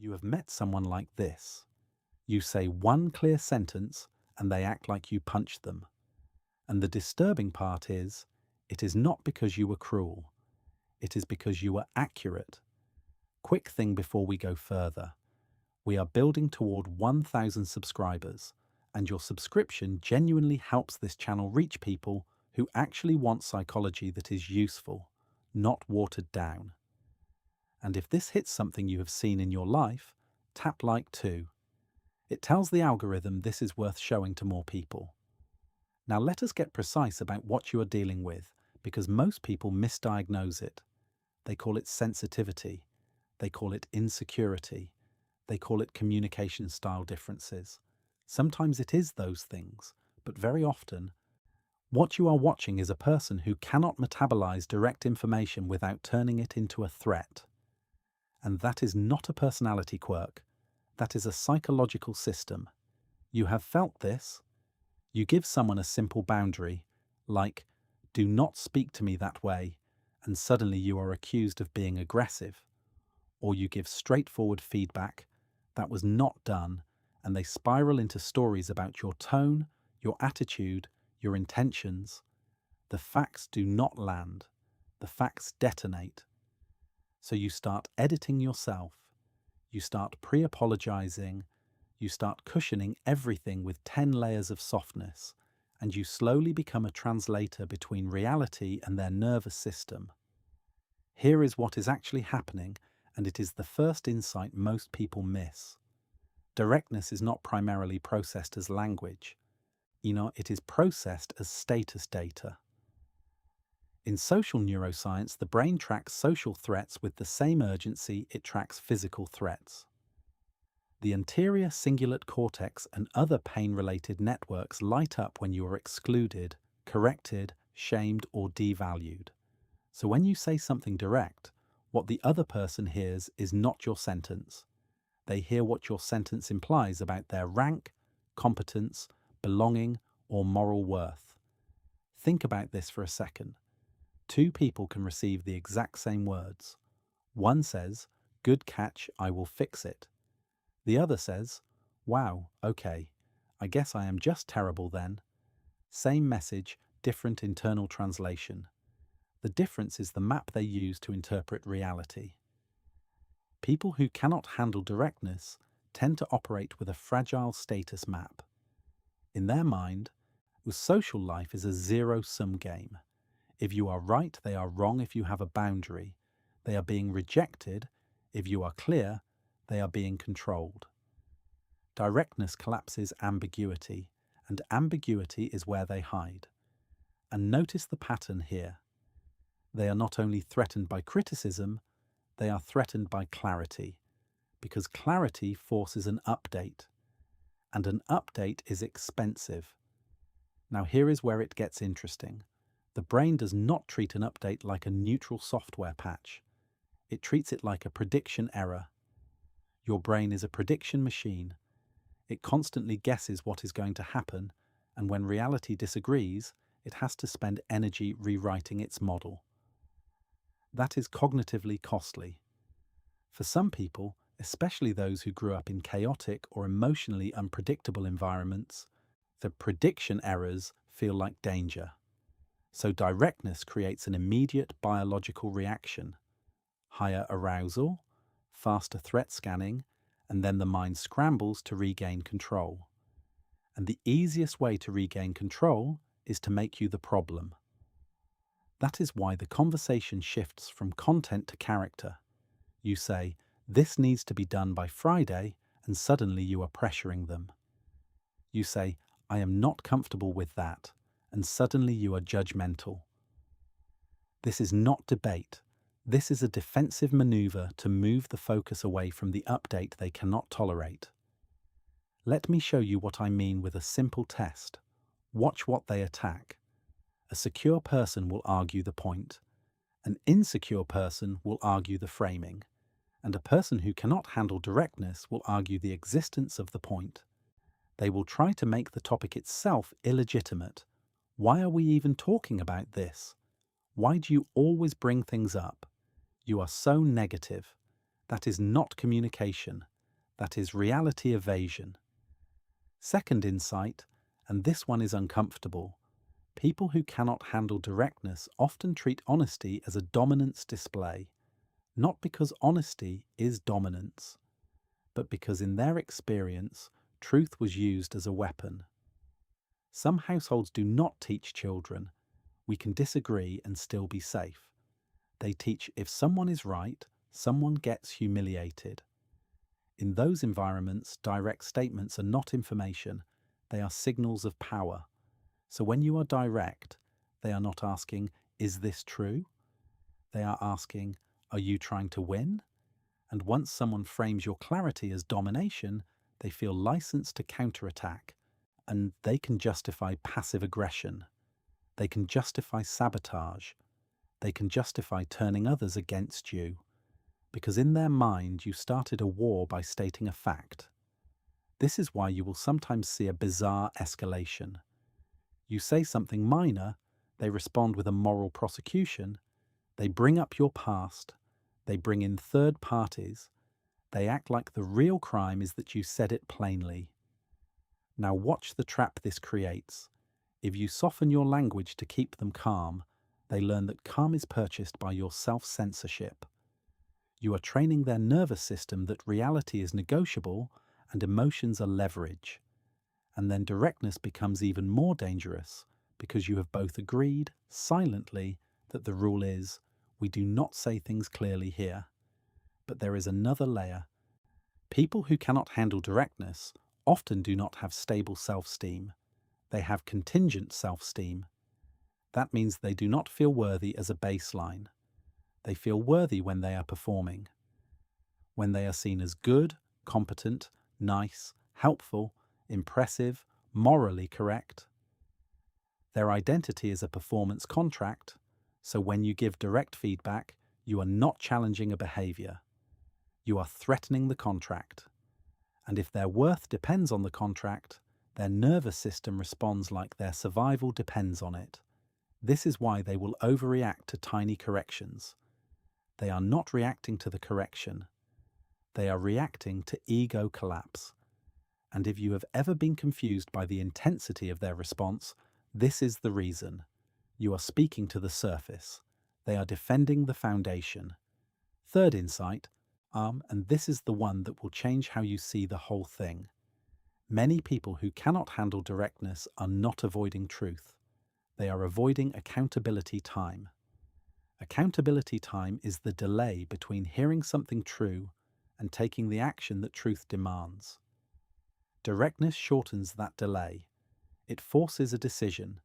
You have met someone like this. You say one clear sentence and they act like you punched them. And the disturbing part is, it is not because you were cruel. It is because you were accurate. Quick thing before we go further. We are building toward 1,000 subscribers, and your subscription genuinely helps this channel reach people who actually want psychology that is useful, not watered down. And if this hits something you have seen in your life, tap like too. It tells the algorithm this is worth showing to more people. Now let us get precise about what you are dealing with, because most people misdiagnose it. They call it sensitivity. They call it insecurity. They call it communication style differences. Sometimes it is those things, but very often, what you are watching is a person who cannot metabolize direct information without turning it into a threat. And that is not a personality quirk. That is a psychological system. You have felt this. You give someone a simple boundary, like, do not speak to me that way, and suddenly you are accused of being aggressive. Or you give straightforward feedback, that was not done, and they spiral into stories about your tone, your attitude, your intentions. The facts do not land. The facts detonate. So you start editing yourself. You start pre-apologizing. You start cushioning everything with 10 layers of softness, and you slowly become a translator between reality and their nervous system. Here is what is actually happening, and it is the first insight most people miss. Directness is not primarily processed as language. It is processed as status data. In social neuroscience, the brain tracks social threats with the same urgency it tracks physical threats. The anterior cingulate cortex and other pain-related networks light up when you are excluded, corrected, shamed, or devalued. So when you say something direct, what the other person hears is not your sentence. They hear what your sentence implies about their rank, competence, belonging, or moral worth. Think about this for a second. Two people can receive the exact same words. One says, "Good catch, I will fix it." The other says, "Wow, okay, I guess I am just terrible then." Same message, different internal translation. The difference is the map they use to interpret reality. People who cannot handle directness tend to operate with a fragile status map. In their mind, social life is a zero-sum game. If you are right, they are wrong if you have a boundary. They are being rejected. If you are clear, they are being controlled. Directness collapses ambiguity, and ambiguity is where they hide. And notice the pattern here. They are not only threatened by criticism, they are threatened by clarity, because clarity forces an update, and an update is expensive. Now here is where it gets interesting. The brain does not treat an update like a neutral software patch. It treats it like a prediction error. Your brain is a prediction machine. It constantly guesses what is going to happen, and when reality disagrees, it has to spend energy rewriting its model. That is cognitively costly. For some people, especially those who grew up in chaotic or emotionally unpredictable environments, the prediction errors feel like danger. So directness creates an immediate biological reaction. Higher arousal, faster threat scanning, and then the mind scrambles to regain control. And the easiest way to regain control is to make you the problem. That is why the conversation shifts from content to character. You say, "This needs to be done by Friday," and suddenly you are pressuring them. You say, "I am not comfortable with that," and suddenly you are judgmental. This is not debate. This is a defensive maneuver to move the focus away from the update they cannot tolerate. Let me show you what I mean with a simple test. Watch what they attack. A secure person will argue the point. An insecure person will argue the framing. And a person who cannot handle directness will argue the existence of the point. They will try to make the topic itself illegitimate. Why are we even talking about this? Why do you always bring things up? You are so negative. That is not communication. That is reality evasion. Second insight, and this one is uncomfortable. People who cannot handle directness often treat honesty as a dominance display, not because honesty is dominance, but because in their experience, truth was used as a weapon. Some households do not teach children, we can disagree and still be safe. They teach if someone is right, someone gets humiliated. In those environments, direct statements are not information, they are signals of power. So when you are direct, they are not asking, is this true? They are asking, are you trying to win? And once someone frames your clarity as domination, they feel licensed to counterattack, and they can justify passive aggression. They can justify sabotage. They can justify turning others against you. Because in their mind, you started a war by stating a fact. This is why you will sometimes see a bizarre escalation. You say something minor, they respond with a moral prosecution, they bring up your past, they bring in third parties, they act like the real crime is that you said it plainly. Now watch the trap this creates. If you soften your language to keep them calm, they learn that calm is purchased by your self-censorship. You are training their nervous system that reality is negotiable and emotions are leverage. And then directness becomes even more dangerous because you have both agreed, silently, that the rule is, we do not say things clearly here. But there is another layer. People who cannot handle directness often do not have stable self-esteem. They have contingent self-esteem. That means they do not feel worthy as a baseline. They feel worthy when they are performing. When they are seen as good, competent, nice, helpful, impressive, morally correct. Their identity is a performance contract, so when you give direct feedback, you are not challenging a behavior. You are threatening the contract. And if their worth depends on the contract, their nervous system responds like their survival depends on it. This is why they will overreact to tiny corrections. They are not reacting to the correction. They are reacting to ego collapse. And if you have ever been confused by the intensity of their response, this is the reason. You are speaking to the surface. They are defending the foundation. Third insight, and this is the one that will change how you see the whole thing. Many people who cannot handle directness are not avoiding truth. They are avoiding accountability time. Accountability time is the delay between hearing something true and taking the action that truth demands. Directness shortens that delay. It forces a decision.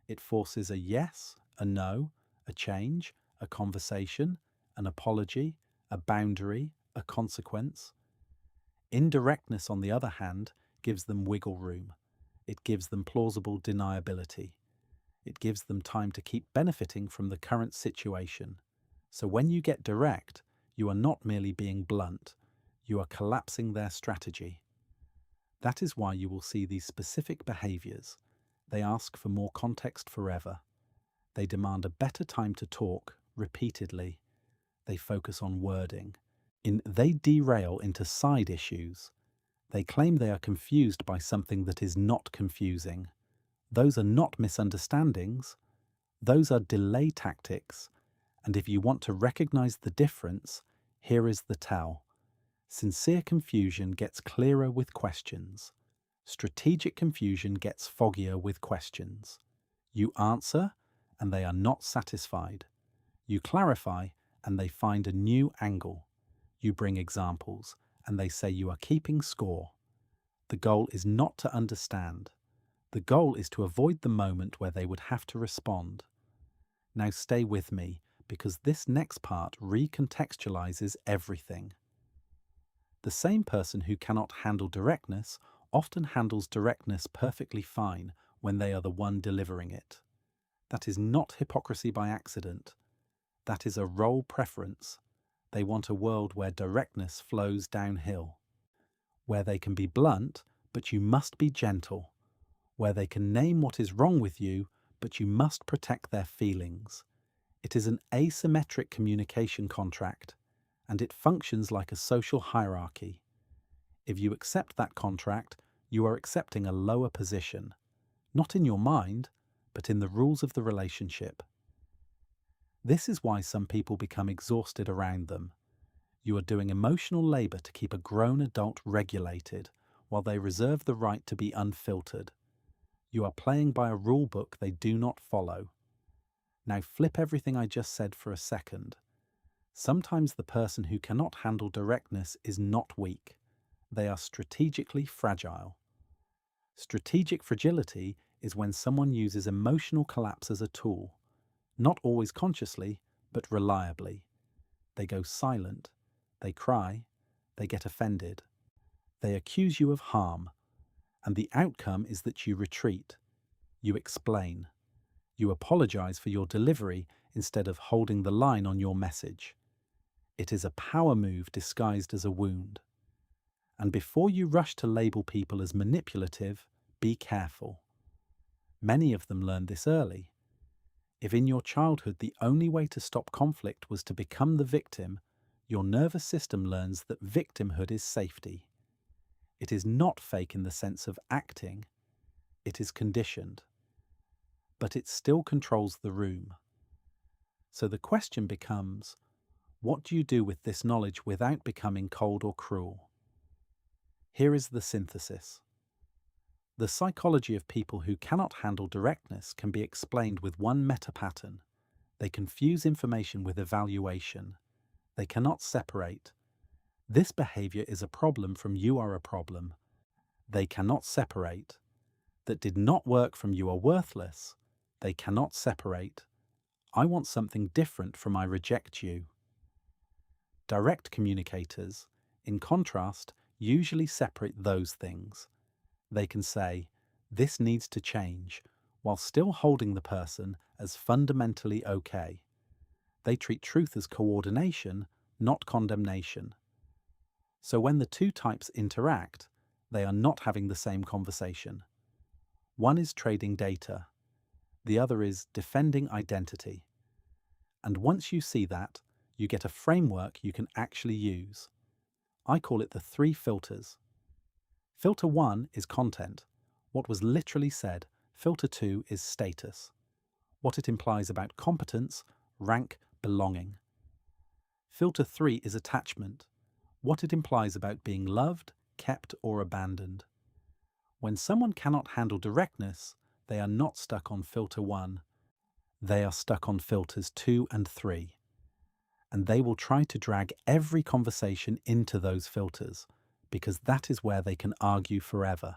It forces a yes, a no, a change, a conversation, an apology, a boundary, a consequence. Indirectness, on the other hand, gives them wiggle room. It gives them plausible deniability. It gives them time to keep benefiting from the current situation. So when you get direct, you are not merely being blunt, you are collapsing their strategy. That is why you will see these specific behaviors. They ask for more context forever. They demand a better time to talk, repeatedly. They focus on wording. They derail into side issues. They claim they are confused by something that is not confusing. Those are not misunderstandings. Those are delay tactics. And if you want to recognize the difference, here is the tell. Sincere confusion gets clearer with questions. Strategic confusion gets foggier with questions. You answer, and they are not satisfied. You clarify, and they find a new angle. You bring examples, and they say you are keeping score. The goal is not to understand. The goal is to avoid the moment where they would have to respond. Now stay with me, because this next part recontextualizes everything. The same person who cannot handle directness often handles directness perfectly fine when they are the one delivering it. That is not hypocrisy by accident. That is a role preference. They want a world where directness flows downhill, where they can be blunt, but you must be gentle, where they can name what is wrong with you, but you must protect their feelings. It is an asymmetric communication contract, and it functions like a social hierarchy. If you accept that contract, you are accepting a lower position, not in your mind, but in the rules of the relationship. This is why some people become exhausted around them. You are doing emotional labor to keep a grown adult regulated, while they reserve the right to be unfiltered. You are playing by a rule book they do not follow. Now flip everything I just said for a second. Sometimes the person who cannot handle directness is not weak. They are strategically fragile. Strategic fragility is when someone uses emotional collapse as a tool, not always consciously, but reliably. They go silent, they cry, they get offended. They accuse you of harm, and the outcome is that you retreat. You explain. You apologize for your delivery instead of holding the line on your message. It is a power move disguised as a wound. And before you rush to label people as manipulative, be careful. Many of them learned this early. If in your childhood the only way to stop conflict was to become the victim, your nervous system learns that victimhood is safety. It is not fake in the sense of acting. It is conditioned. But it still controls the room. So the question becomes, what do you do with this knowledge without becoming cold or cruel? Here is the synthesis. The psychology of people who cannot handle directness can be explained with one meta pattern. They confuse information with evaluation. They cannot separate. This behavior is a problem from you are a problem. They cannot separate. That did not work from you are worthless. They cannot separate. I want something different from I reject you. Direct communicators, in contrast, usually separate those things. They can say, this needs to change, while still holding the person as fundamentally okay. They treat truth as coordination, not condemnation. So when the two types interact, they are not having the same conversation. One is trading data. The other is defending identity. And once you see that, you get a framework you can actually use. I call it the 3 filters. Filter 1 is content, what was literally said. Filter 2 is status, what it implies about competence, rank, belonging. Filter 3 is attachment, what it implies about being loved, kept, or abandoned. When someone cannot handle directness, they are not stuck on filter 1. They are stuck on filters 2 and 3. And they will try to drag every conversation into those filters, because that is where they can argue forever.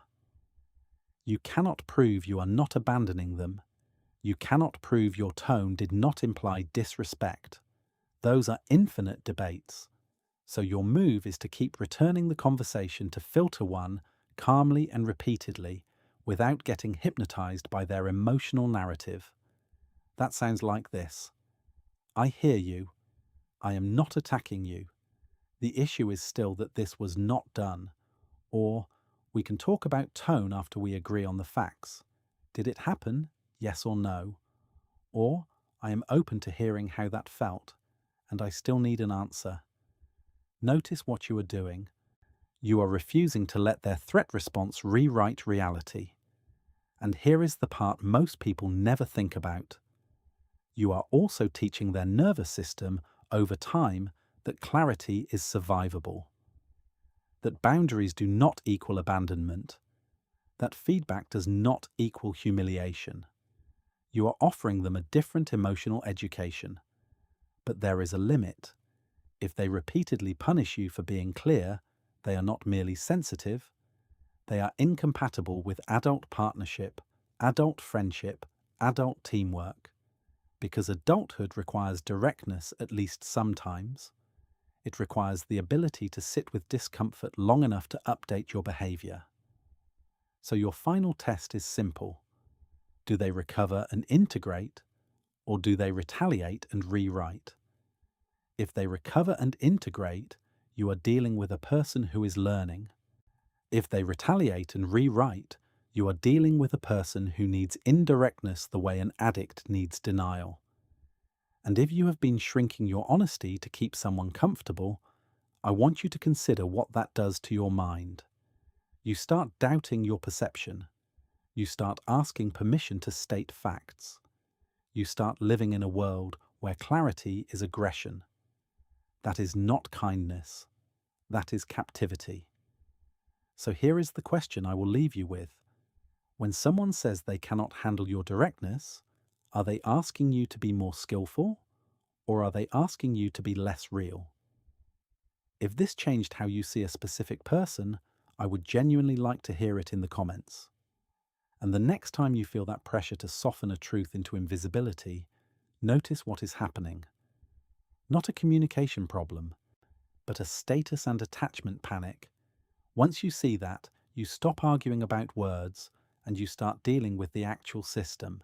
You cannot prove you are not abandoning them. You cannot prove your tone did not imply disrespect. Those are infinite debates. So your move is to keep returning the conversation to filter 1 calmly and repeatedly, without getting hypnotized by their emotional narrative. That sounds like this. I hear you. I am not attacking you. The issue is still that this was not done. Or, we can talk about tone after we agree on the facts. Did it happen? Yes or no? Or, I am open to hearing how that felt, and I still need an answer. Notice what you are doing. You are refusing to let their threat response rewrite reality. And here is the part most people never think about. You are also teaching their nervous system over time that clarity is survivable, that boundaries do not equal abandonment, that feedback does not equal humiliation. You are offering them a different emotional education. But there is a limit. If they repeatedly punish you for being clear, they are not merely sensitive, they are incompatible with adult partnership, adult friendship, adult teamwork. Because adulthood requires directness at least sometimes. It requires the ability to sit with discomfort long enough to update your behavior. So your final test is simple. Do they recover and integrate, or do they retaliate and rewrite? If they recover and integrate, you are dealing with a person who is learning. If they retaliate and rewrite, you are dealing with a person who needs indirectness the way an addict needs denial. And if you have been shrinking your honesty to keep someone comfortable, I want you to consider what that does to your mind. You start doubting your perception. You start asking permission to state facts. You start living in a world where clarity is aggression. That is not kindness. That is captivity. So here is the question I will leave you with. When someone says they cannot handle your directness, are they asking you to be more skillful, or are they asking you to be less real? If this changed how you see a specific person, I would genuinely like to hear it in the comments. And the next time you feel that pressure to soften a truth into invisibility, notice what is happening. Not a communication problem, but a status and attachment panic. Once you see that, you stop arguing about words and you start dealing with the actual system.